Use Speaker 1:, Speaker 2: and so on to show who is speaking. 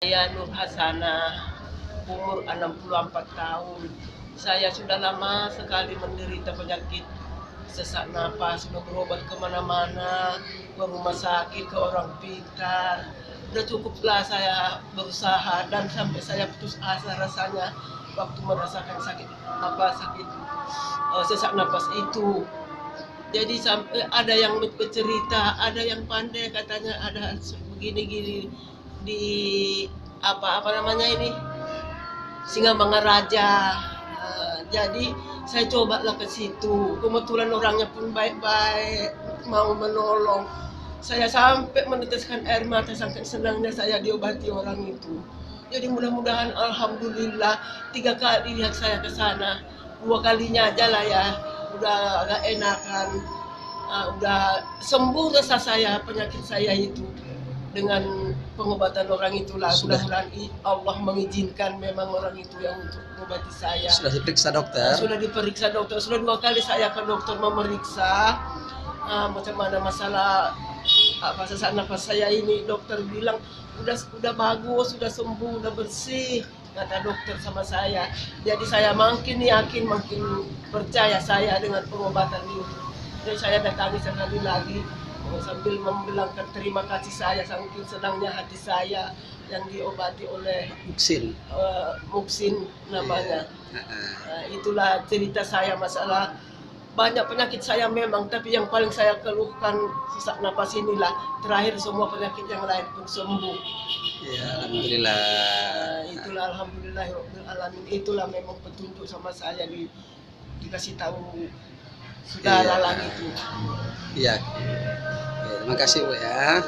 Speaker 1: Saya Nur Hasanah, umur 64 tahun. Saya sudah lama sekali menderita penyakit sesak napas, sudah berobat kemana-mana, ke rumah sakit, ke orang pintar. Udah cukuplah saya berusaha dan sampai saya putus asa rasanya waktu merasakan sakit sesak napas itu. Jadi sampai ada yang bercerita, ada yang pandai katanya ada begini-gini di apa namanya ini Singamangaraja. Jadi saya cobalah ke situ. Kebetulan orangnya pun baik-baik, mau menolong. Saya sampai meneteskan air mata sampai senangnya saya diobati orang itu. Jadi mudah-mudahan alhamdulillah 3 kali lihat saya ke sana. 2 kalinya aja lah ya, udah agak enakan. Udah sembuh rasa saya penyakit saya itu dengan pengobatan orang itulah. Mudah-mudahan Allah mengizinkan memang orang itu yang untuk mengobati saya.
Speaker 2: Sudah diperiksa dokter?
Speaker 1: Sudah diperiksa dokter, sudah 2 kali saya ke dokter memeriksa macam mana masalah sesak napas saya ini. Dokter bilang udah bagus, sudah sembuh, udah bersih, kata dokter sama saya. Jadi saya makin yakin, makin percaya saya dengan pengobatan itu. Jadi saya datangi sekali lagi sambil membilangkan terima kasih saya, saking senangnya hati saya yang diobati oleh Muksin namanya. Itulah cerita saya masalah banyak penyakit saya memang, tapi yang paling saya keluhkan sesak napas inilah. Terakhir semua penyakit yang lain pun sembuh.
Speaker 2: Ya, alhamdulillah.
Speaker 1: Itulah alhamdulillah alamin. Itulah memang petunjuk sama saya dikasih tahu saudara lagi itu.
Speaker 2: Iya. Terima kasih Bu ya.